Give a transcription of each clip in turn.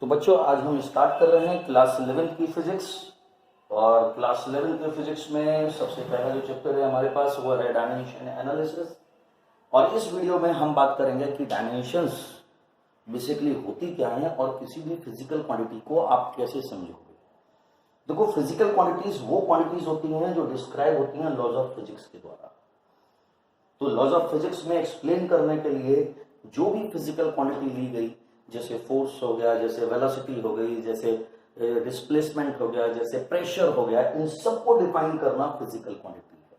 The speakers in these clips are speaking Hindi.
तो बच्चों आज हम स्टार्ट कर रहे हैं क्लास 11 की फिजिक्स। और क्लास 11 के फिजिक्स में सबसे पहला जो चैप्टर है हमारे पास वो है डायमेंशन एनालिसिस। और इस वीडियो में हम बात करेंगे कि डायमेंशंस बेसिकली होती क्या है और किसी भी फिजिकल क्वांटिटी को आप कैसे समझोगे। देखो, फिजिकल क्वांटिटीज वो क्वांटिटीज होती हैं जो डिस्क्राइब होती हैं लॉज ऑफ फिजिक्स के द्वारा। तो लॉज ऑफ फिजिक्स में एक्सप्लेन करने के लिए जो भी फिजिकल क्वांटिटी ली गई, जैसे फोर्स हो गया, जैसे वेलोसिटी हो गई, जैसे डिस्प्लेसमेंट हो गया, जैसे प्रेशर हो गया, इन सबको डिफाइन करना फिजिकल क्वांटिटी है।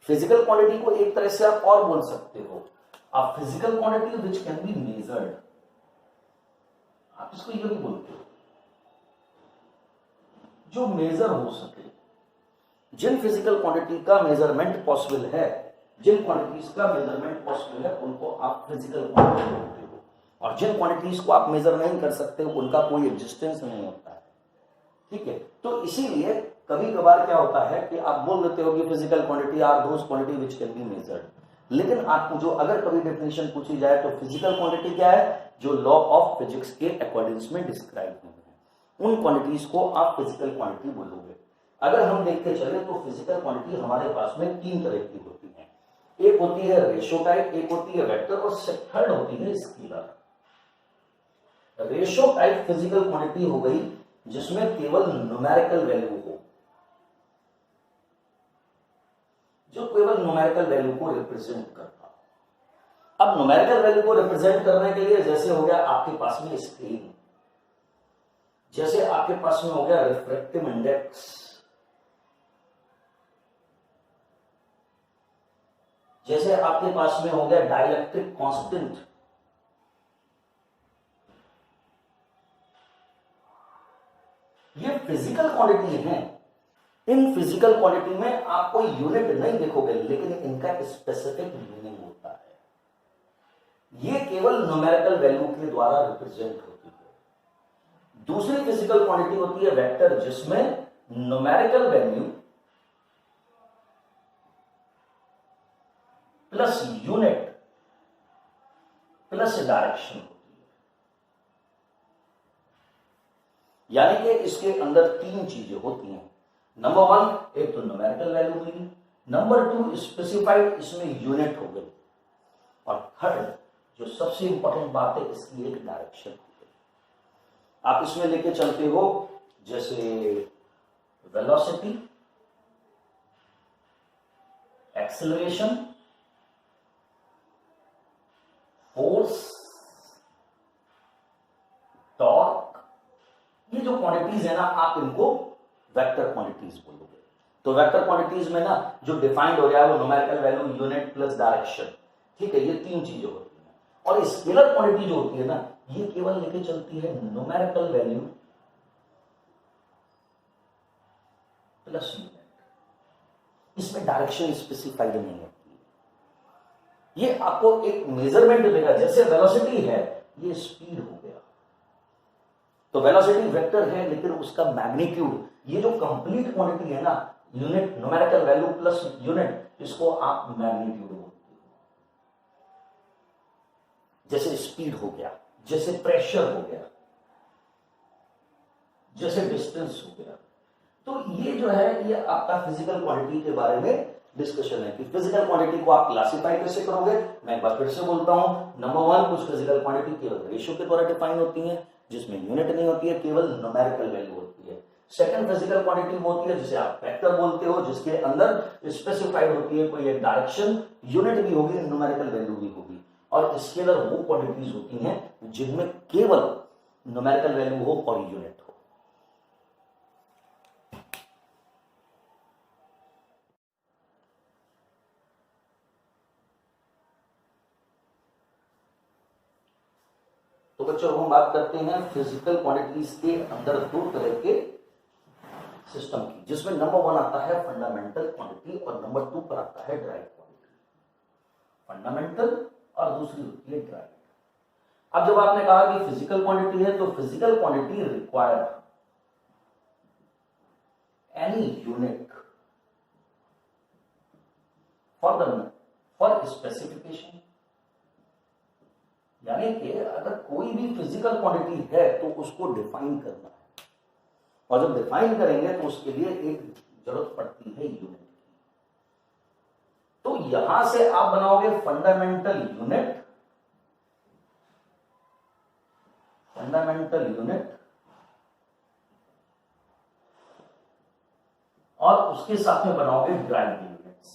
फिजिकल क्वांटिटी को एक तरह से आप और बोल सकते हो, आप physical quantity which can be measured, आप इसको ये भी बोलते हो जो मेजर हो सके। जिन फिजिकल क्वांटिटी का मेजरमेंट पॉसिबल है, जिन क्वांटिटीज का मेजरमेंट पॉसिबल है, उनको आप फिजिकल क्वांटिटी बोलते हो। और जिन क्वांटिटीज को आप मेजर नहीं कर सकते उनका कोई एग्जिस्टेंस नहीं होता है। ठीक है, तो इसीलिए कभी कभार क्या होता है कि आप बोल देते हो कि physical quantity are those quantity which can be measured, लेकिन आपको जो अगर कभी डेफिनेशन पूछी जाए तो फिजिकल क्वांटिटी क्या है, जो लॉ ऑफ फिजिक्स के अकॉर्डिंग्स में डिस्क्राइब हुए हैं, उन क्वांटिटीज को आप फिजिकल क्वांटिटी बोलोगे। अगर हम देखते चले तो फिजिकल क्वांटिटी हमारे पास में तीन तरह की होती है। एक होती है रेशो टाइप, एक होती है वेक्टर, और थर्ड होती है scalar. Ratio type physical quantity हो गई जिसमें केवल न्यूमेरिकल वैल्यू हो, जो केवल न्यूमेरिकल वैल्यू को रिप्रेजेंट करता। अब न्यूमेरिकल वैल्यू को रिप्रेजेंट करने के लिए जैसे हो गया आपके पास में स्क्रीन, जैसे आपके पास में हो गया रिफ्रैक्टिव इंडेक्स, जैसे आपके पास में हो गया डाइलेक्ट्रिक कांस्टेंट, ये फिजिकल क्वांटिटी है। इन फिजिकल क्वांटिटी में आप कोई यूनिट नहीं देखोगे, लेकिन इनका स्पेसिफिक मीनिंग होता है। ये केवल न्यूमेरिकल वैल्यू के द्वारा रिप्रेजेंट होती है। दूसरी फिजिकल क्वांटिटी होती है वेक्टर, जिसमें numerical value plus unit plus direction होती है। यानी कि इसके अंदर तीन चीजें होती हैं। नंबर वन, एक तो न्यूमेरिकल वैल्यू मिली, नंबर टू स्पेसिफाइड इसमें यूनिट हो गई, और थर्ड जो सबसे इंपॉर्टेंट बात है, इसकी एक डायरेक्शन हो गई। आप इसमें लेके चलते हो जैसे वेलोसिटी, एक्सेलरेशन, फोर्स, टॉर्क, ये जो क्वांटिटीज है ना, आप इनको वेक्टर क्वांटिटीज बोलोगे। तो वेक्टर क्वांटिटीज में ना जो डिफाइंड हो गया है वो numerical value, unit plus direction. ठीक है, ये तीन चीजें होती हैं। और स्केलर क्वांटिटी जो होती है ना, ये केवल लेके चलती है न्यूमेरिकल वैल्यू प्लस यूनिट, इसमें डायरेक्शन स्पेसिफाइड नहीं होती है। ये आपको एक मेजरमेंट देगा, जैसे वेलोसिटी है ये स्पीड हो गया, तो वेलोसिटी वेक्टर है लेकिन उसका मैग्नीट्यूड, ये जो कंप्लीट क्वांटिटी है ना, unit numerical value plus unit, इसको आप मैग्नीट्यूड बोलते हो। जैसे स्पीड हो गया, जैसे प्रेशर हो गया, जैसे डिस्टेंस हो गया। तो ये जो है ये आपका फिजिकल क्वांटिटी के बारे में डिस्कशन है कि फिजिकल क्वांटिटी को आप क्लासिफाई कैसे करोगे। मैं एक बार फिर से बोलता हूं, नंबर वन, कुछ फिजिकल क्वांटिटी केवल रेशियो के द्वारा डिफाइन होती है, जिसमें यूनिट नहीं होती है, केवल न्यूमेरिकल वैल्यू होती है। सेकंड फिजिकल क्वांटिटी वो होती है जिसे आप वेक्टर बोलते हो, जिसके अंदर स्पेसिफाइड होती है कोई एक डायरेक्शन, यूनिट भी होगी, न्यूमेरिकल वैल्यू भी होगी। और स्केलर वो क्वांटिटीज होती हैं जिनमें केवल न्यूमेरिकल वैल्यू हो और यूनिट हो। तो बच्चों हम बात करते हैं फिजिकल क्वांटिटीज के अंदर दो तरह के सिस्टम की, जिसमें नंबर वन आता है फंडामेंटल क्वांटिटी और नंबर टू पर आता है ड्राइव क्वांटिटी। फंडामेंटल और दूसरी होती है ड्राइव। अब जब आपने कहा कि फिजिकल क्वांटिटी है, तो physical quantity require any unit for specification, यानी कि अगर कोई भी फिजिकल क्वांटिटी है तो उसको डिफाइन करना है, और जब डिफाइन करेंगे तो उसके लिए एक जरूरत पड़ती है यूनिट। तो यहां से आप बनाओगे फंडामेंटल यूनिट, और उसके साथ में बनाओगे ड्राइव यूनिट्स।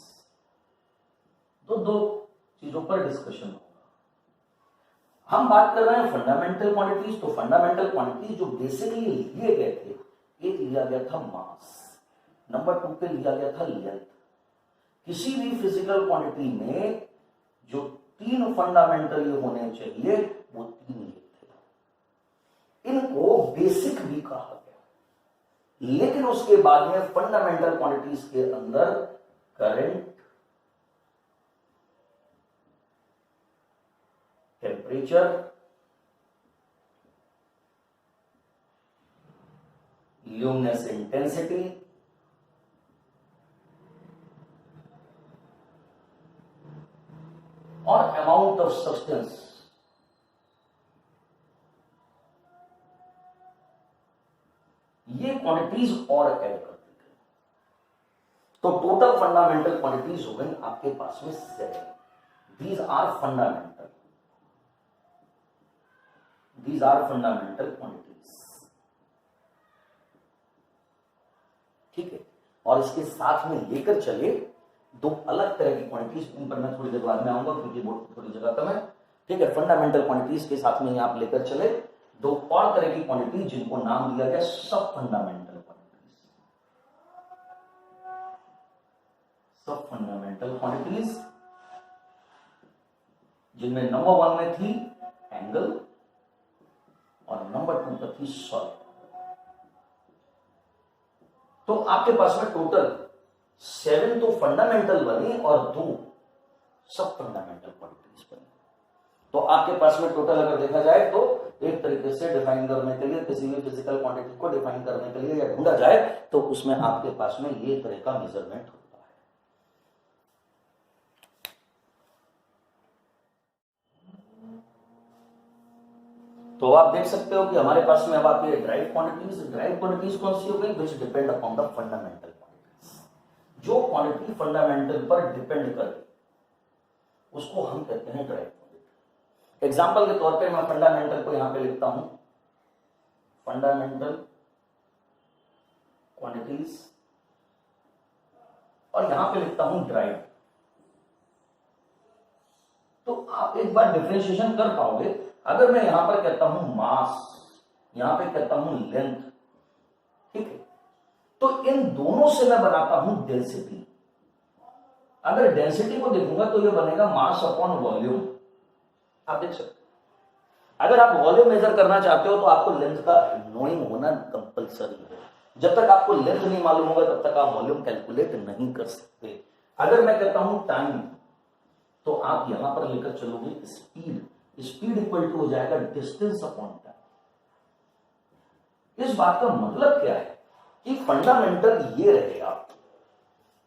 तो दो चीजों पर डिस्कशन होगा। हम बात कर रहे हैं फंडामेंटल क्वांटिटीज। तो फंडामेंटल क्वांटिटीज जो बेसिकली लिए गए थे, एक लिया गया था मास, नंबर 2 पे लिया गया था लेंथ। किसी भी फिजिकल क्वांटिटी में जो 3 फंडामेंटल होने चाहिए वो 3 ये थे। इनको बेसिक भी कहा गया, लेकिन उसके बाद में फंडामेंटल क्वांटिटीज के अंदर करंट, टेम्परेचर, ल्यूमिनेस इंटेंसिटी, और अमाउंट ऑफ सब्सटेंस, ये क्वांटिटीज और ऐड कर दी गई। तो टोटल फंडामेंटल क्वांटिटीज हो गई आपके पास में 7। These are fundamental quantities. ठीक है, और इसके साथ में लेकर चले 2 अलग तरह की क्वांटिटीज, उन पर मैं थोड़ी देर बाद में आऊंगा क्योंकि बोर्ड पर थोड़ी जगह कम है। ठीक है, फंडामेंटल क्वांटिटीज के साथ में आप लेकर चले 2 और तरह की क्वांटिटीज जिनको नाम दिया गया सब फंडामेंटल क्वांटिटीज, जिनमें नंबर 1 में थी एंगल और नंबर 2 पर थी सॉलिड। तो आपके पास में टोटल 7 तो फंडामेंटल बने और 2 सब फंडामेंटल क्वांटिटीज बने। तो आपके पास में टोटल अगर देखा जाए तो एक तरीके से डिफाइन करने के लिए, किसी भी फिजिकल क्वांटिटी को डिफाइन करने के लिए या ढूंढा जाए तो उसमें आपके पास में ये तरह का मेजरमेंट होता है। तो आप देख सकते हो कि हमारे पास में अब आती है ड्राइव क्वांटिटीज कौन सी हो गई? विच depend upon the fundamental quantities. जो क्वांटिटी फंडामेंटल पर डिपेंड करे उसको हम कहते हैं ड्राइव क्वांटिटी। एग्जांपल के तौर पे मैं फंडामेंटल को यहां पे लिखता हूं, फंडामेंटल क्वांटिटीज, और यहां पे लिखता हूं ड्राइव। तो आप एक बार डिफरेंशिएशन कर पाओगे। अगर मैं यहां पर कहता हूं मास, यहां पे कहता हूं लेंथ, ठीक है, तो इन दोनों से मैं बनाता हूं डेंसिटी। अगर डेंसिटी को देखूंगा तो ये बनेगा मास अपॉन वॉल्यूम। आप देख सकते हो, अगर आप वॉल्यूम मेजर करना चाहते हो तो आपको लेंथ का नोइंग होना कंपलसरी है। जब तक आपको लेंथ नहीं मालूम होगा तब तक आप वॉल्यूम कैलकुलेट नहीं कर सकते। अगर मैं कहता हूं टाइम, तो आप यहां पर लेकर चलोगे स्पीड इक्वल टू हो जाएगा डिस्टेंस अपॉन टाइम। इस बात का मतलब क्या है कि फंडामेंटल ये रहेगा,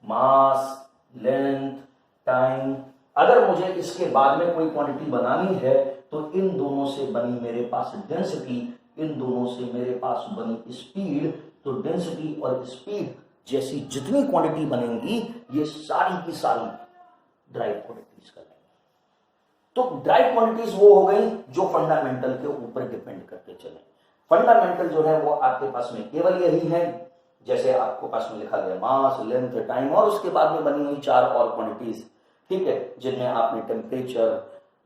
मास, लेंथ, टाइम। अगर मुझे इसके बाद में कोई क्वांटिटी बनानी है तो इन दोनों से बनी मेरे पास डेंसिटी, इन दोनों से मेरे पास बनी स्पीड। तो डेंसिटी और स्पीड जैसी जितनी क्वांटिटी बनेंगी ये सारी की सारी ड्राइव क्वांटिटीज का। तो ड्राइव क्वांटिटीज वो हो गई जो फंडामेंटल के ऊपर डिपेंड करते चले। फंडामेंटल जो है वो आपके पास में केवल यही है, जैसे आपको पास में लिखा गया मास, लेंथ, टाइम, और उसके बाद में बनी हुई 4 और क्वांटिटीज, ठीक है, जिनमें आपने temperature,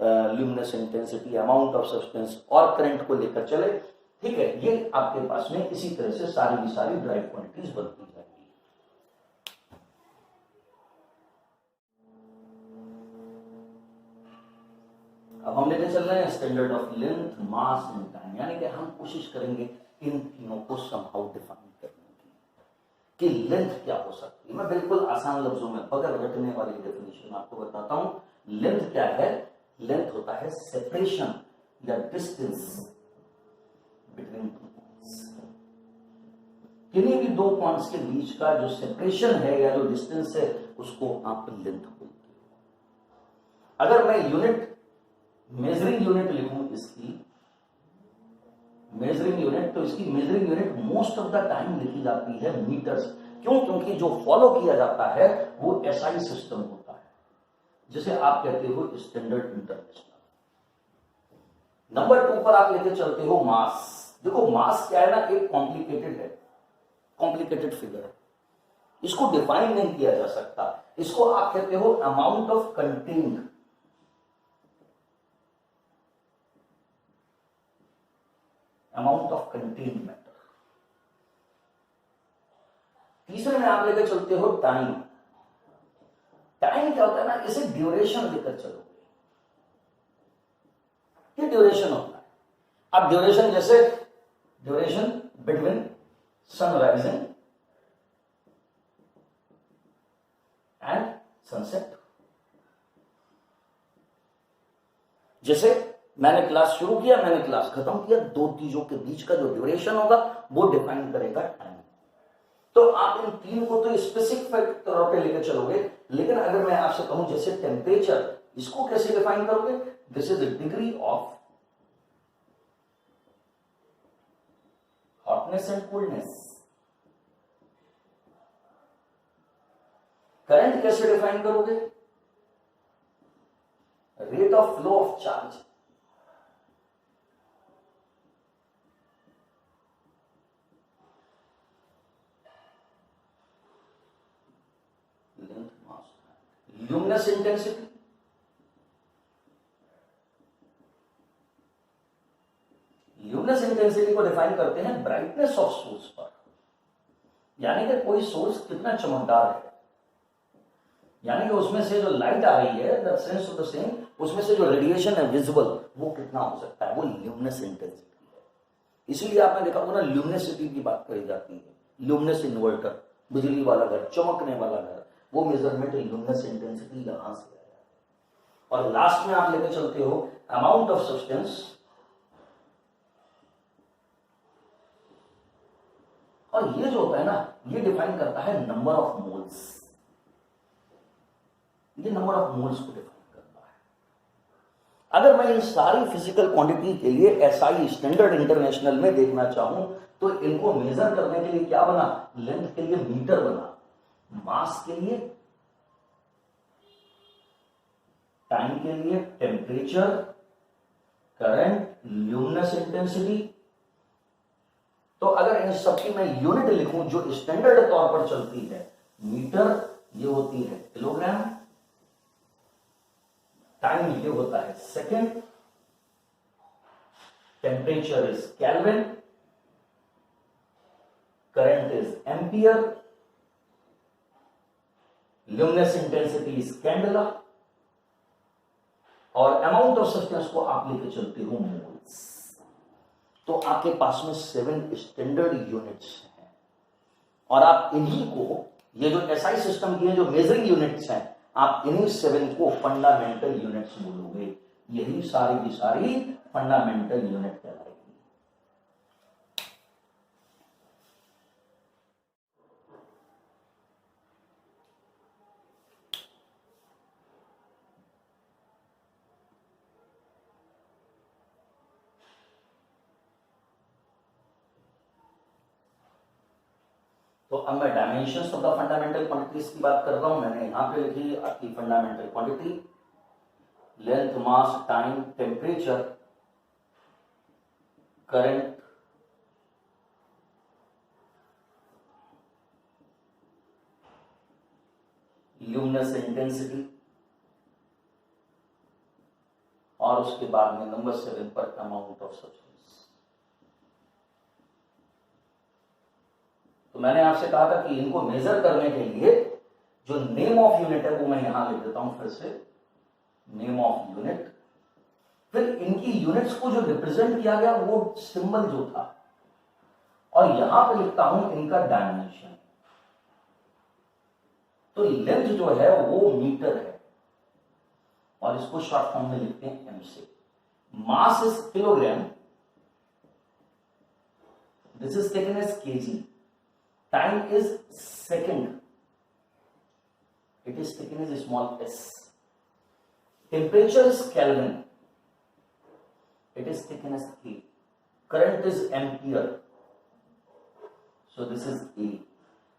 luminous intensity, amount of substance और करंट को लेकर चले। ठीक है, ये आपके पास में इसी तरह से सारी की सारी ड्राइव क्वांटिटीज बनती जाएगी। अब हम लेके चल रहे हैं standard of length, mass and time, यानी कि हम कोशिश करेंगे इन तीनों को समहाउ डिफाइन करने की कि लेंथ क्या हो सकती है। मैं बिल्कुल आसान लफ्जों में बगैर रटने वाली डेफिनेशन आपको बताता हूं। लेंथ क्या है? लेंथ होता है सेपरेशन या डिस्टेंस बिटवीन टू पॉइंट्स। किन्हीं भी 2 पॉइंट्स के बीच का जो सेपरेशन है या जो डिस्टेंस है उसको आप लेंथ बोलते हो। अगर मैं यूनिट मेजरिंग यूनिट लिखूं इसकी मेजरिंग यूनिट, तो इसकी measuring unit most of the time लिखी जाती है मीटर्स। क्यों? क्योंकि जो फॉलो किया जाता है वो एसआई सिस्टम होता है, जिसे आप कहते हो स्टैंडर्ड इंटरनेशनल। नंबर 2 पर आप लेके चलते हो मास। देखो मास क्या है ना, एक कॉम्प्लिकेटेड है, कॉम्प्लिकेटेड फिगर है, इसको डिफाइन नहीं किया जा सकता। इसको आप कहते हो amount of content, amount of content matter. तीसरे में आप लेकर चलते हो टाइम। टाइम क्या होता है ना, इसे ड्यूरेशन लेकर चलोगे, ये ड्यूरेशन होता है। अब ड्यूरेशन जैसे duration between sunrising and sunset. जैसे मैंने क्लास शुरू किया, मैंने क्लास खत्म किया, दो चीजों के बीच का जो ड्यूरेशन होगा वो डिफाइन करेगा टाइम। तो आप इन तीन को तो स्पेसिफिक तौर पे लेकर चलोगे, लेकिन अगर मैं आपसे कहूं जैसे टेम्परेचर, इसको कैसे डिफाइन करोगे? This is the degree of hotness and coldness. Current कैसे डिफाइन करोगे? Rate of flow of charge. Length, mass, luminous intensity. Luminous intensity को डिफाइन करते हैं ब्राइटनेस ऑफ सोर्स पर, यानी कि कोई सोर्स कितना चमकदार है, यानी कि उसमें से जो लाइट आ रही है, the sense of the same, उसमें से जो रेडिएशन है विजिबल, वो कितना हो सकता है, वो ल्यूमिनस इंटेंसिटी है। इसीलिए आपने देखा होगा ना, ल्यूमिनेसिटी की बात करी जाती है। ल्यूमिनस इन्वर्टर, बिजली वाला घर, चमकने वाला घर, वो मेजरमेंट ल्यूमिनस इंटेंसिटी यहां से आया है। और लास्ट में आप लेकर चलते हो अमाउंट ऑफ सब्सटेंस, और ये जो होता है ना, ये डिफाइन करता है नंबर ऑफ मोल्स। ये नंबर ऑफ मोल्स को डिफाइन करता है। अगर मैं इन सारी फिजिकल क्वांटिटी के लिए एसआई स्टैंडर्ड इंटरनेशनल में देखना चाहूं, तो इनको मेजर करने के लिए क्या बना? लेंथ के लिए मीटर बना, मास के लिए, टाइम के लिए टेम्परेचर, करंट, ल्यूमिनस इंटेंसिटी। तो अगर इन सबकी मैं यूनिट लिखूं जो स्टैंडर्ड तौर पर चलती है, मीटर ये होती है किलोग्राम, टाइम ये होता है second, temperature is kelvin, current is ampere, luminous intensity is candela, और अमाउंट ऑफ सब्सटेंस को आप लेके चलते हो मोल्स। तो आपके पास में 7 स्टैंडर्ड यूनिट्स हैं, और आप इन्हीं को, ये जो एसआई सिस्टम की है जो मेजरिंग यूनिट्स हैं, आप इन्हीं 7 को फंडामेंटल यूनिट्स बोलोगे। यही सारी की सारी फंडामेंटल यूनिट कहलाएगी। तो अब मैं dimensions of the fundamental quantities की बात कर रहा हूं। मैंने यहां पे लिखी आपकी fundamental quantity, length, mass, time, temperature, current, luminous intensity, और उसके बाद में नंबर 7 पर अमाउंट ऑफ सब्सटेंस। तो मैंने आपसे कहा था कि इनको मेजर करने के लिए जो नेम ऑफ यूनिट है वो मैं यहां लिख देता हूं फिर से, नेम ऑफ यूनिट। फिर इनकी यूनिट्स को जो रिप्रेजेंट किया गया वो सिंबल जो था, और यहां पे लिखता हूं इनका डायमेंशन। तो लेंथ जो है वो मीटर है, और इसको शॉर्ट फॉर्म में लिखते हैं एम से। Mass is kilogram, this is taken as KG. Time is second, it is taken as small S. Temperature is kelvin, it is thickness A. Current is ampere, so this is A.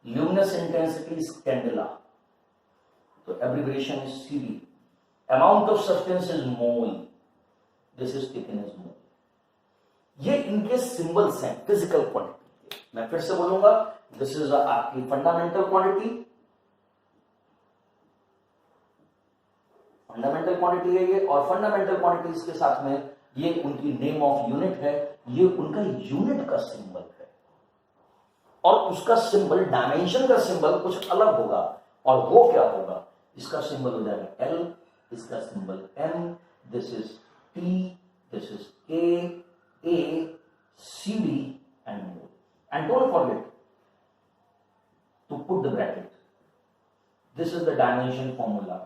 Luminous intensity is candela, so abbreviation is CD. Amount of substance is mole, this is thickness mole. ये इनके सिंबल्स हैं फिजिकल क्वांटिटी। मैं फिर से बोलूंगा, दिस इज आपकी फंडामेंटल क्वांटिटी, फंडामेंटल क्वांटिटी है ये, और फंडामेंटल क्वांटिटीज के साथ में ये उनकी नेम ऑफ यूनिट है, ये उनका यूनिट का सिंबल है, और उसका सिंबल, डायमेंशन का सिंबल कुछ अलग होगा, और वो क्या होगा, इसका सिंबल हो जाएगा L, इसका symbol M, this is T, this is K, A, CD and more. And don't forget to put the bracket. This is the dimension formula.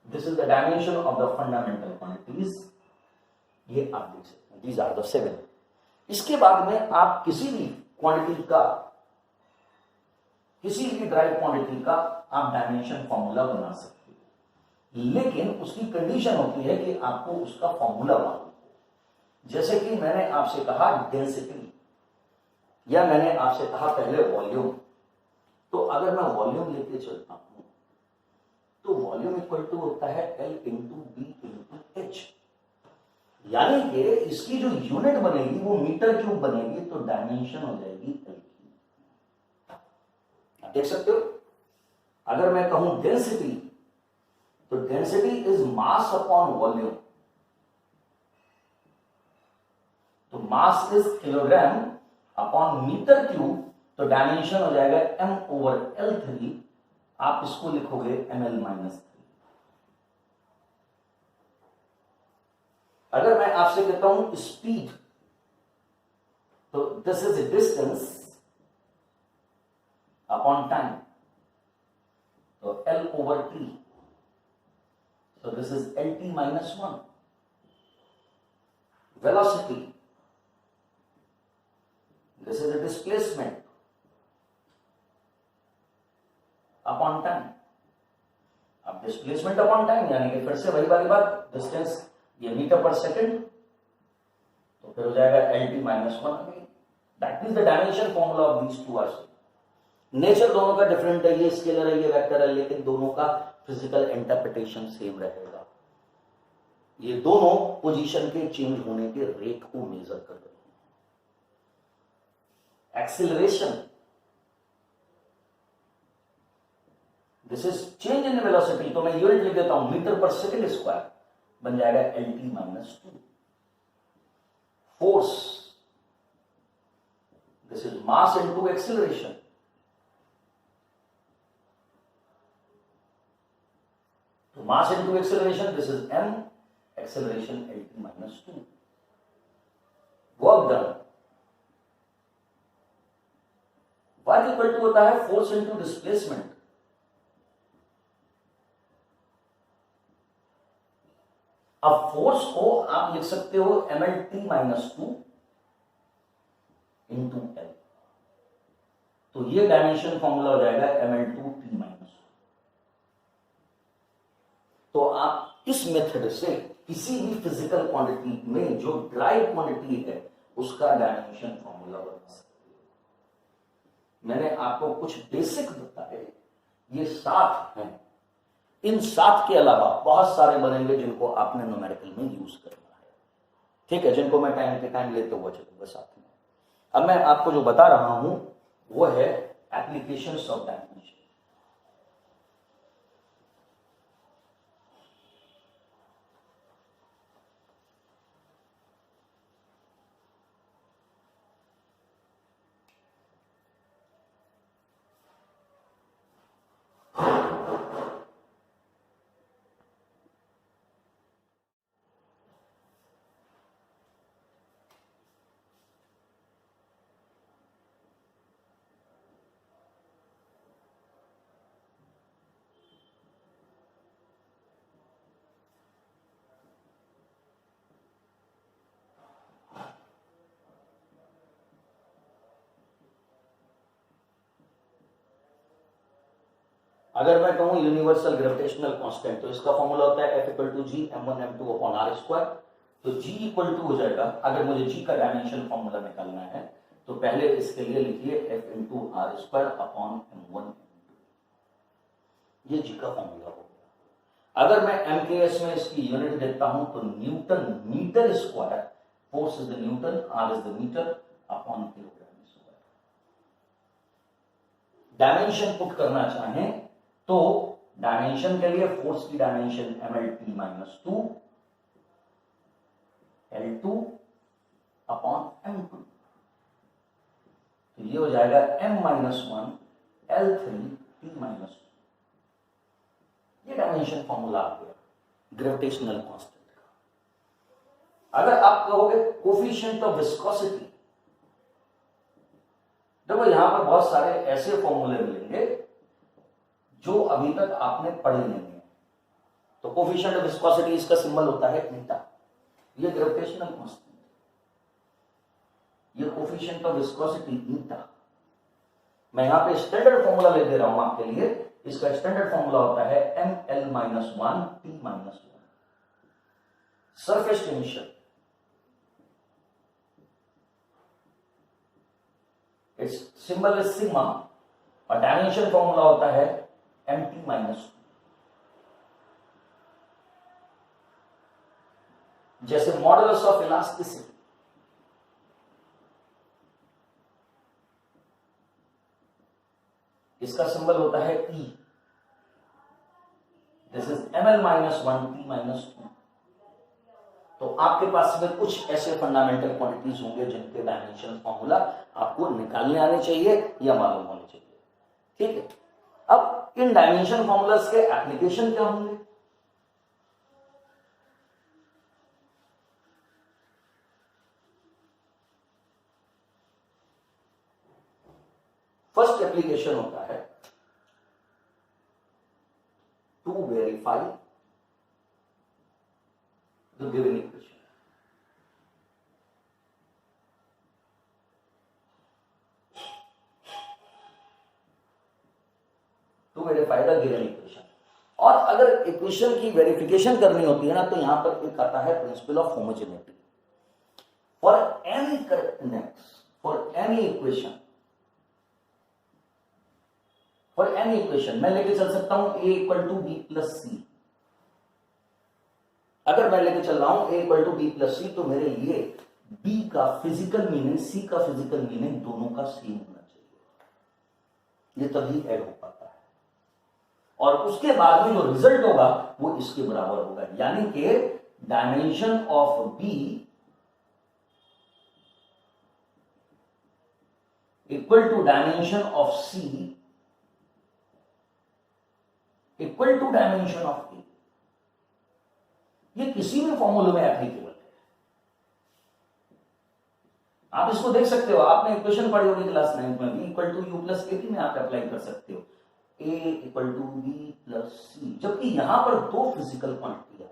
This is the dimension of the fundamental quantities. ये आप देख सकते हैं, these are the 7. इसके बाद में आप किसी भी क्वांटिटी का, किसी भी ड्राइव क्वांटिटी का आप डायमेंशन फॉर्मूला बना सकते हो, लेकिन उसकी कंडीशन होती है कि आपको उसका फॉर्मूला मालूम। जैसे कि मैंने आपसे कहा डेंसिटी, या मैंने आपसे कहा पहले वॉल्यूम, तो अगर मैं वॉल्यूम लेके चलता हूं तो वॉल्यूम इक्वल टू होता है L into B into H, यानी कि इसकी जो यूनिट बनेगी वो मीटर क्यूब बनेगी, तो डायमेंशन हो जाएगी L क्यूब। देख सकते हो, अगर मैं कहूं डेंसिटी, तो density is mass upon volume, तो mass is kilogram upon metre cube, तो डायमेंशन हो जाएगा m ओवर L3, आप इसको लिखोगे ml-3। अगर मैं आपसे कहता हूं स्पीड, तो this is distance upon time, तो L over T, so this is LT-1। velocity, this is a displacement upon time. अब डिस्प्लेसमेंट अपॉन टाइम यानी कि फिर से वही वाली बात, डिस्टेंस ये मीटर पर सेकंड, तो फिर हो जाएगा LT-1। That is the dimension formula of these two are. Nature दोनों का डिफरेंट है, ये स्केलर है, ये वेक्टर है, लेकिन दोनों का फिजिकल इंटरप्रिटेशन सेम रहेगा। ये दोनों पोजीशन के चेंज होने के रेट को मेजर कर रहे हैं। Acceleration, this is change in velocity, तो मैं यूनिट लिख देता हूं मीटर पर सेकंड स्क्वायर, बन जाएगा LT-2। Force, this is mass into acceleration, तो mass into acceleration, this is m, acceleration LT-2। Work done, work equal to होता है फोर्स इनटू डिस्प्लेसमेंट। अब फोर्स को आप लिख सकते हो mlt-2 इंटू L, तो ये डायमेंशन फॉर्मूला हो जाएगा ml2t-2। तो आप इस मेथड से किसी भी फिजिकल क्वांटिटी में जो ड्राइव क्वांटिटी है उसका डायमेंशन फॉर्मूला बना सकते हो। मैंने आपको कुछ बेसिक बताए, ये 7 हैं। इन 7 के अलावा बहुत सारे बनेंगे जिनको आपने न्यूमेरिकल में यूज करना है, ठीक है, जिनको मैं टाइम के टाइम लेते हुए चलूंगा साथ में। अब मैं आपको जो बता रहा हूं वो है एप्लीकेशंस ऑफ डायमेंशन। अगर मैं कहूं यूनिवर्सल ग्रेविटेशनल कांस्टेंट, तो इसका फॉर्मूला होता है F = G m1 m2 upon r square. तो G इक्वल टू हो जाएगा, अगर मुझे G का डायमेंशन फॉर्मूला निकालना है तो पहले इसके लिए लिखिए F into R square upon M1, ये G का फॉर्मूला हो गया। अगर मैं MKS में इसकी यूनिट देखता हूं तो newton metre square, force is the newton, R is the metre upon kilogram square. Dimension put करना चाहें तो डायमेंशन के लिए फोर्स की dimension MLT minus 2 L2 upon M2, तो ये हो जाएगा M minus 1 L3 T minus 2। ये डायमेंशन फॉर्मूला आ गया ग्रेविटेशनल कांस्टेंट का। अगर आप कहोगे कोफिशिएंट ऑफ विस्कोसिटी, देखो यहां पर बहुत सारे ऐसे फॉर्मूले मिलेंगे जो अभी तक आपने पढ़े नहीं है। तो कोफिशिएंट ऑफ विस्कोसिटी, इसका सिंबल होता है ईटा, ये ग्रेविटेशनल कांस्टेंट, ये कोफिशिएंट ऑफ विस्कोसिटी ईटा। मैं यहां पे स्टैंडर्ड फॉर्मूला ले दे रहा हूं आपके लिए। इसका स्टैंडर्ड फॉर्मूला होता है ML minus 1 T minus 1। Surface tension, it's symbol is sigma और डायमेंशन फॉर्मूला होता है MT माइनस 2। जैसे मॉडुलस ऑफ इलास्टिसिटी, इसका सिंबल होता है E, this is ML minus 1 T minus 2। तो आपके पास में कुछ ऐसे फंडामेंटल क्वांटिटीज होंगे जिनके डायमेंशन फॉर्मूला आपको निकालने आने चाहिए या मालूम होने चाहिए, ठीक है। अब इन डायमेंशन फॉर्मूलास के एप्लीकेशन क्या होंगे? फर्स्ट एप्लीकेशन होता है to verify the given equation. To verify the given equation. और अगर इक्वेशन की वेरिफिकेशन करनी होती है ना, तो यहां पर एक आता है principle of homogeneity. For any correctness, for any equation, for any equation मैं लेके चल सकता हूं A equal to B plus C. अगर मैं लेके चल रहा हूं A equal to B plus C, तो मेरे लिए B का फिजिकल मीनिंग, C का फिजिकल मीनिंग दोनों का सेम होना चाहिए, ये तभी ऐड हो पाता है। और उसके बाद में जो रिजल्ट होगा वो इसके बराबर होगा, यानी कि dimension of B equal to dimension of C equal to dimension of A। ये किसी भी फॉर्मूले में एप्लीकेबल है। आप इसको देख सकते हो, आपने इक्वेशन पढ़ी होगी क्लास 9 में, B equal to U plus A में आप अप्लाई कर सकते हो, A equal to B plus C. जबकि यहां पर दो फिजिकल क्वांटिटी है,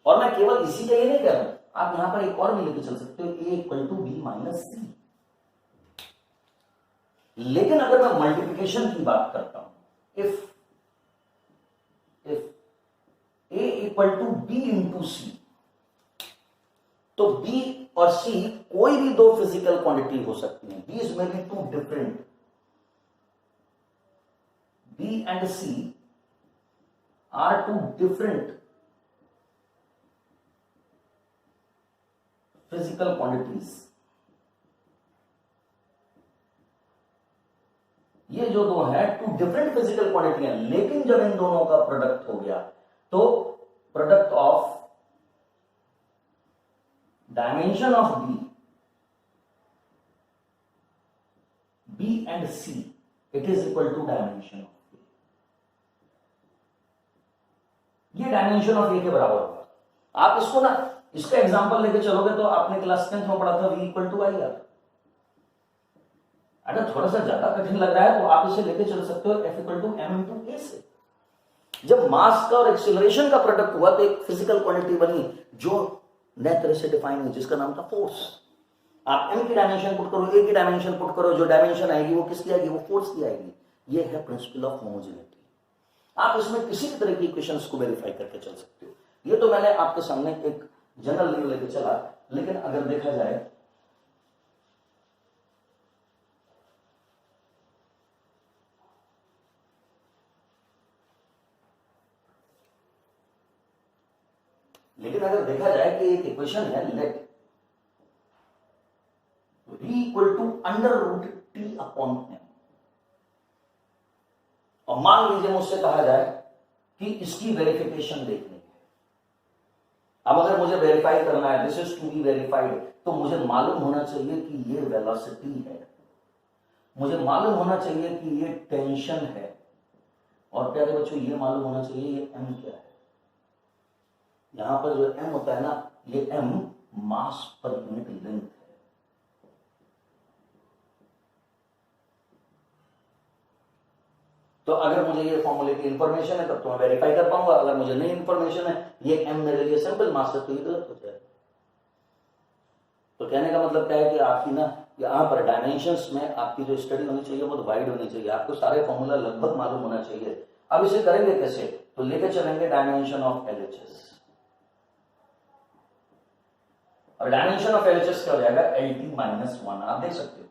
और मैं केवल इसी का ये नहीं कह रहा हूं, आप यहां पर एक और भी लेके चल सकते हो, A equal to B minus C. लेकिन अगर मैं मल्टीप्लिकेशन की बात करता हूं, if A equal to B into C, तो B और C कोई भी दो फिजिकल क्वांटिटी हो सकती है। These may be two different, B and C are two different physical quantities। ये जो दो है टू डिफरेंट फिजिकल क्वांटिटी है, लेकिन जब इन दोनों का प्रोडक्ट हो गया तो product of dimension of B and C it is equal to dimension of A। ये डायमेंशन ऑफ A के बराबर होगा। आप इसको ना, इसका एग्जांपल लेके चलोगे तो आपने क्लास 10th में पढ़ा था V equal to I R. अगर थोड़ा सा ज्यादा कठिन लग रहा है तो आप इसे लेके चल सकते हो F equal to M into A से। जब मास का और एक्सीलरेशन का प्रोडक्ट हुआ तो एक फिजिकल क्वांटिटी बनी जो नए तरह से डिफाइन हुई, जिसका नाम था फोर्स। आप M की डायमेंशन पुट करो, A की डायमेंशन पुट करो, जो डायमेंशन आएगी वो किसकी आएगी? वो फोर्स की आएगी। ये है प्रिंसिपल ऑफ होमोजेनिटी। आप इसमें किसी भी तरह की इक्वेशंस को वेरीफाई करके चल सकते हो। ये तो मैंने आपके सामने एक जनरल नहीं लेके चला, लेकिन अगर देखा जाए कि एक इक्वेशन है let v equal to under root T upon M, और मान लीजिए मुझसे कहा जाए कि इसकी वेरिफिकेशन देखनी है। अब अगर मुझे वेरीफाई करना है, this is to be verified, तो मुझे मालूम होना चाहिए कि ये वेलोसिटी है, मुझे मालूम होना चाहिए कि ये टेंशन है, और प्यारे बच्चों ये मालूम होना चाहिए ये m क्या है। यहां पर जो m होता है ना, ये m मास पर यूनिट लेंथ है। तो अगर मुझे ये फॉर्मूले की इंफॉर्मेशन है तब तो मैं वेरीफाई कर पाऊंगा, अगर मुझे नहीं इंफॉर्मेशन है, ये m मेरे लिए सिंपल मास है, तो ये गलत हो जाएगा। तो कहने का मतलब क्या है कि आपकी ना यहाँ पर डायमेंशंस में आपकी जो स्टडी होनी चाहिए बहुत वाइड होनी चाहिए, आपको सारे फॉर्मूला लगभग मालूम होना चाहिए। अब इसे करेंगे कैसे, तो लेके चलेंगे डायमेंशन ऑफ एलएचएस, और डायमेंशन ऑफ एलएचएस क्या हो जाएगा, LT-1। आप देख सकते हो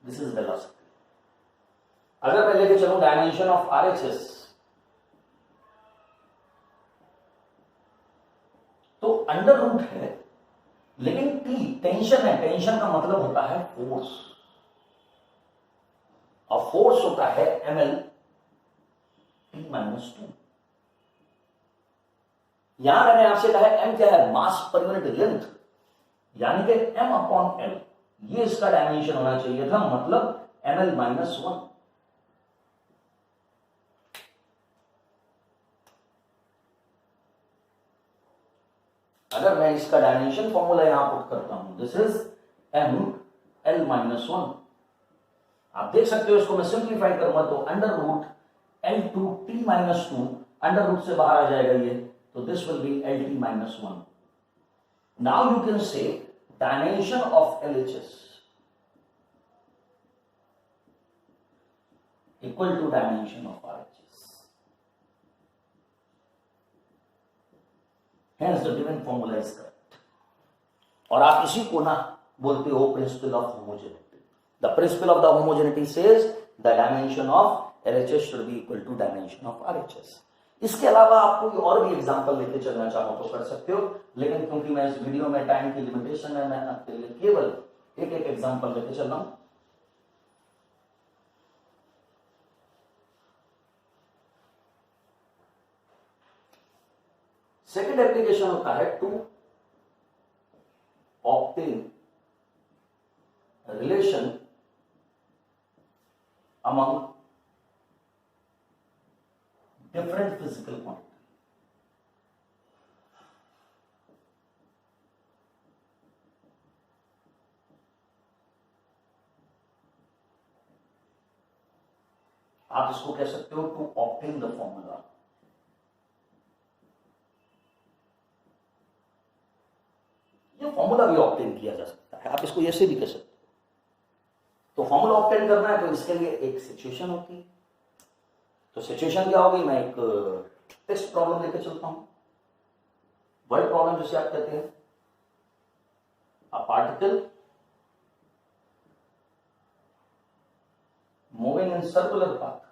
दिस इज वेलोसिटी। अगर मैं लेके चलूं डायमेंशन ऑफ आरएचएस, तो अंडर रूट है, लेकिन T टेंशन है, टेंशन का मतलब होता है फोर्स, और फोर्स होता है mL/T-2। यहां मैंने आपसे कहा है m क्या है, मास पर यूनिट लेंथ, यानी कि m/L, ये इसका डायमेंशन होना चाहिए था, मतलब mL-1। अगर मैं इसका डायमेंशन फॉर्मूला यहां पुट करता हूं, दिस इज mL-1, आप देख सकते हो, इसको मैं सिंप्लीफाई करूंगा तो under root L2T-2, under root से बाहर आ जाएगा ये, तो this will be LT-1। Now you can say dimension of LHS equal to dimension of RHS, hence the given formula is correct। और आप इसी को ना बोलते हो principle of homogeneity. The principle of the homogeneity says the dimension of LHS should be equal to dimension of RHS। इसके अलावा आप कोई और भी एग्जांपल लेके चलना चाहो तो कर सकते हो, लेकिन क्योंकि मैं इस वीडियो में टाइम की लिमिटेशन है, मैं आपके लिए केवल एक एक एग्जांपल लेके चल रहा हूं। सेकेंड एप्लीकेशन होता है to obtain relation among different physical quantity. आप इसको कह सकते हो टू ऑब्टेन द फॉर्मूला। ये फॉर्मूला भी ऑब्टेन किया जा सकता है, आप इसको ऐसे भी कह सकते हो। तो फॉर्मूला ऑब्टेन करना है तो इसके लिए एक सिचुएशन होती है। तो सिचुएशन क्या होगी, मैं एक टेस्ट प्रॉब्लम लेकर चलता हूं, वर्ड प्रॉब्लम जिसे आप कहते हैं। A particle moving in circular path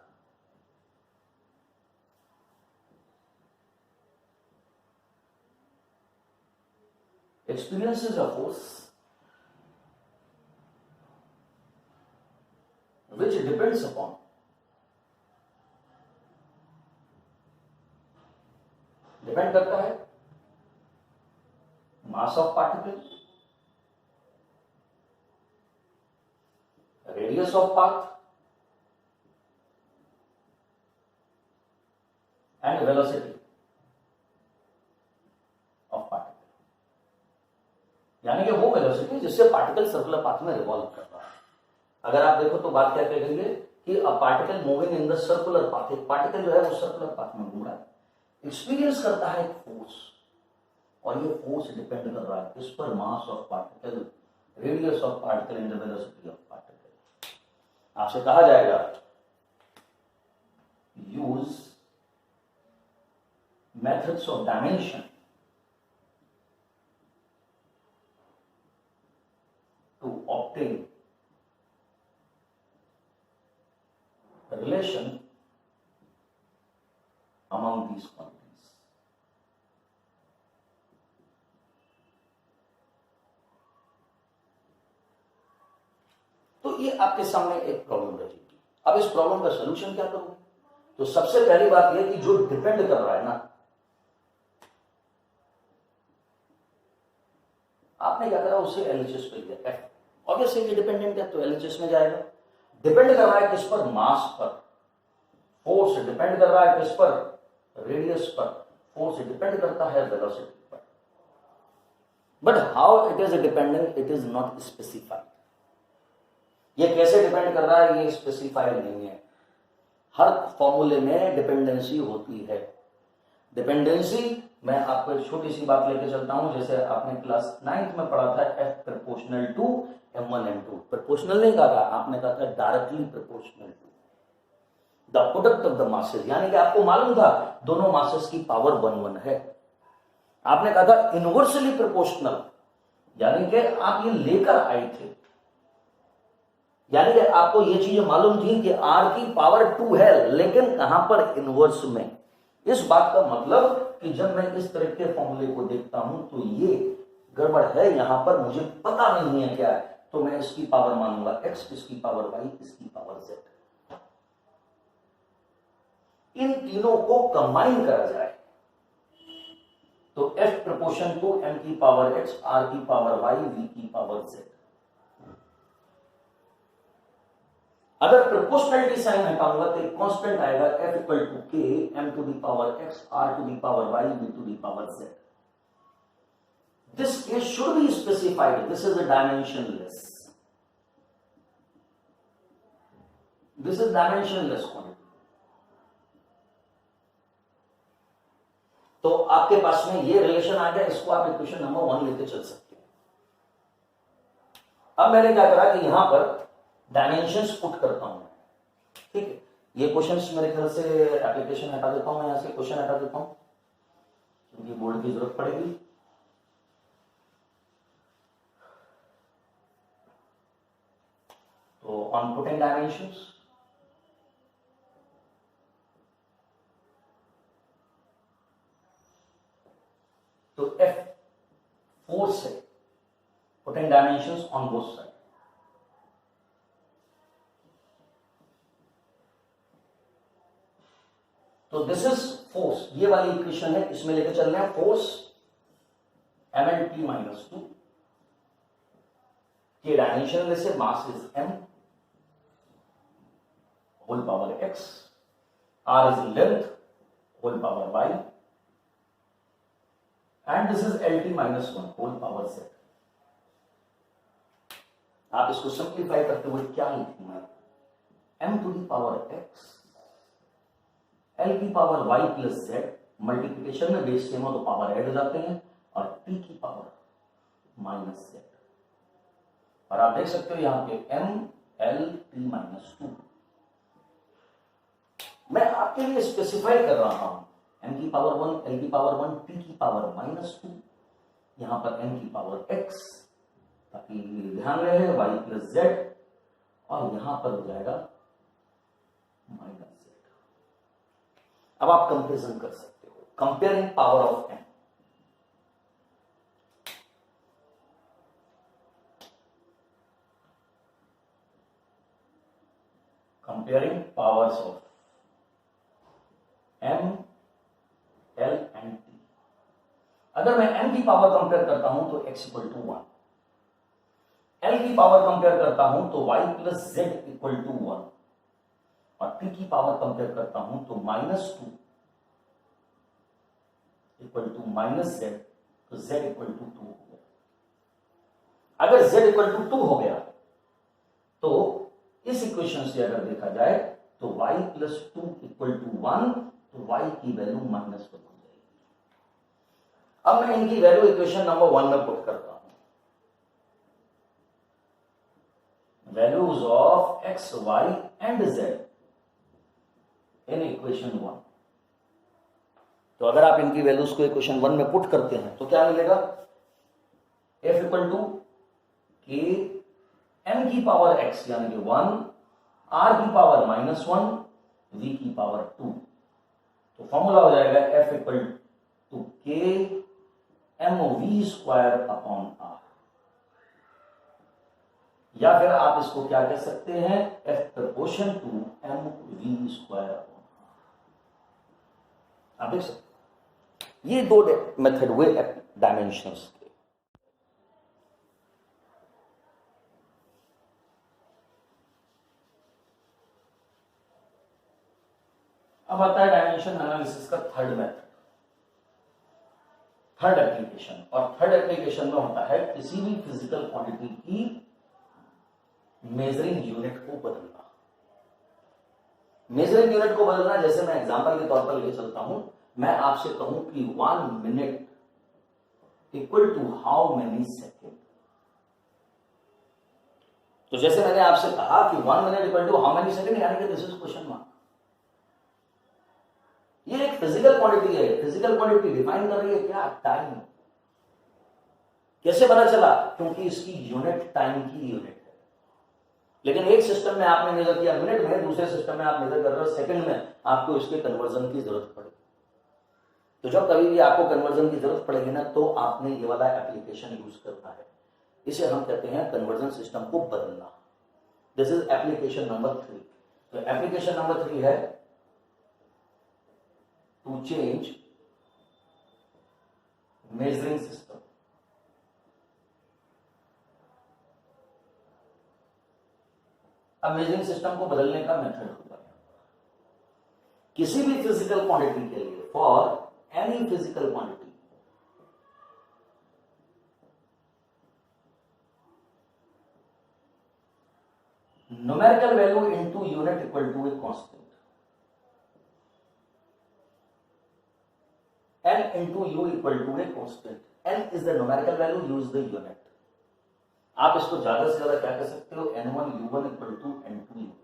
experiences a force which depends upon depend करता है mass of particle, radius of path and velocity of particle, यानी कि वो वेलोसिटी जिससे पार्टिकल सर्कुलर पाथ में रिवॉल्व कर रहा है। अगर आप देखो तो बात क्या कहेंगे कि a particle moving in the circular path, एक पार्टिकल जो है वो सर्कुलर पाथ में घूम रहा है, एक्सपीरियंस करता है एक फोर्स, और ये फोर्स डिपेंड कर रहा है किस पर, mass of particle, radius of particle and the velocity of particle. आपसे कहा जाएगा use methods of dimension obtain relation among these quantities. तो ये आपके सामने एक प्रॉब्लम रहेगी। अब इस प्रॉब्लम का सलूशन क्या करोगे? तो सबसे पहली बात यह कि जो डिपेंड कर रहा है ना, आपने क्या करा, उसे एलएचएस पे दिया एफ। ऑब्वियसली ये डिपेंडेंट है तो एलएचएस में जाएगा। डिपेंड कर रहा है किस पर? मास पर। फोर्स डिपेंड कर रहा है किस पर? रेडियस पर। फोर्स डिपेंड करता है वेलोसिटी पर। But how it is dependent, it is not specified. ये कैसे डिपेंड कर रहा है ये स्पेसिफाइड नहीं है। हर फॉर्मूले में डिपेंडेंसी होती है। डिपेंडेंसी मैं आपको एक छोटी सी बात लेके चलता हूं, जैसे आपने क्लास 9th में पढ़ा था F proportional to M1 M2। Proportional नहीं कहा था, आपने कहा था directly proportional to the product of the masses. यानी कि आपको मालूम था दोनों मासेस की पावर 1 है। आपने कहा था इनवर्सली प्रोपोर्शनल, यानी कि आप ये लेकर आए थे, यानी कि आपको ये चीज मालूम थी कि R की पावर 2 है, लेकिन कहां पर? इनवर्स में। इस बात का मतलब कि जब मैं इस तरह के फॉर्मूले को देखता हूं तो ये गड़बड़ है, यहां पर मुझे पता नहीं है क्या है, तो मैं इसकी पावर मानूंगा x, इसकी पावर y, इसकी पावर z। इन तीनों को कंबाइन करा जाए तो f प्रोपोर्शन टू m की पावर x, r की पावर y, v की पावर z। अगर प्रोपोर्शनलिटी साइन हटाऊंगा तो एक कांस्टेंट आएगा f equal to k m to the power x, r to the power y, v to the power z। This case should be specified. This is a dimensionless. This is dimensionless quantity. तो आपके पास में ये रिलेशन आ गया, इसको आप इक्वेशन नंबर 1 लेके चल सकते हैं। अब मैंने क्या करा कि यहां पर डायमेंशंस पुट करता हूं, ठीक है। ये क्वेश्चंस मेरे ख्याल से एप्लीकेशन हटा देता हूं, मैं यहां से क्वेश्चन हटा देता हूं क्योंकि बोर्ड की जरूरत पड़ेगी। तो ऑन पुटिंग डायमेंशंस, तो F फोर्स है, putting dimensions on both side. तो दिस इज फोर्स, ये वाली इक्वेशन है, इसमें लेके चल रहे हैं फोर्स mLT-2 के डायमेंशन में से mass is m whole power x, r is length whole power y, and this is LT-1 whole power z। आप इसको सिंप्लीफाई करते हुए क्या लिखेंगे? m to the power x, l की power y plus z, multiplication में बेस सेम हो तो पावर ऐड हो जाते हैं, और t की पावर माइनस z। और आप देख सकते हो यहां पे m l t-2। मैं आपके लिए स्पेसिफाई कर रहा हूं m की पावर 1, l की पावर 1, t की पावर -2, यहां पर m की पावर x, ताकि ध्यान रहे y प्लस z, और यहां पर हो जाएगा माइनस z। अब आप कंपेरिजन कर सकते हो, comparing power of m। Comparing powers of m, l and t। अगर मैं m की पावर कंपेयर करता हूं तो x इक्वल टू 1, l की पावर कंपेयर करता हूं तो y plus z equal to 1, और t की पावर कंपेयर करता हूं तो -2 इक्वल टू माइनस z, तो z इक्वल टू 2 हो गया। अगर z इक्वल टू 2 हो गया तो इस इक्वेशन से अगर देखा जाए तो y प्लस 2 इक्वल टू 1, तो y की वैल्यू -1 हो जाएगी। अब मैं इनकी वैल्यू इक्वेशन नंबर 1 में पुट करता हूं। Values of x, y and z in equation 1। तो अगर आप इनकी वैल्यूज को इक्वेशन 1 में पुट करते हैं तो क्या मिलेगा? f equal to k m की पावर x यानी कि 1, r की पावर -1, v की पावर 2। तो फॉर्मूला हो जाएगा f equal to k mv square upon r, या फिर आप इसको क्या कह सकते हैं, f proportion to mv square upon r। आप देख सकते ये दो मेथड हुए डायमेंशंस के। अब आता है डायमेंशन एनालिसिस का थर्ड मेथड, थर्ड एप्लीकेशन। और थर्ड एप्लीकेशन में होता है किसी भी फिजिकल क्वांटिटी की मेजरिंग यूनिट को बदलना। मेजरिंग यूनिट को बदलना, जैसे मैं एग्जांपल के तौर पर ले चलता हूं, मैं आपसे कहूं कि 1 minute equal to how many second. तो जैसे मैंने आपसे कहा कि 1 minute equal to how many second, यानी कि दिस इज क्वेश्चन मार्क। ये एक फिजिकल क्वांटिटी है, फिजिकल क्वांटिटी डिफाइन कर रही है क्या, टाइम। कैसे पता चला, क्योंकि इसकी यूनिट टाइम की यूनिट है। लेकिन एक सिस्टम में आपने मेजर किया मिनट में, दूसरे सिस्टम में आप मेजर कर रहे हो सेकंड में, आपको इसके कन्वर्जन की जरूरत पड़ेगी। तो जब कभी भी आपको कन्वर्जन की जरूरत पड़ेगी ना, तो आपने ये वाला एप्लीकेशन यूज करना है। इसे हम कहते हैं कन्वर्जन सिस्टम को बदलना। This is application number 3। तो एप्लीकेशन नंबर 3 है टू चेंज मेजरिंग सिस्टम। अब मेजरिंग सिस्टम को बदलने का मेथड होता है किसी भी फिजिकल क्वांटिटी के लिए, for any physical quantity, numerical value into unit equal to a constant, n into u equal to a constant। n is the numerical value, u is the unit। आप इसको ज्यादा से ज्यादा क्या कर सकते हो, n1 u1 equal to n2 u2।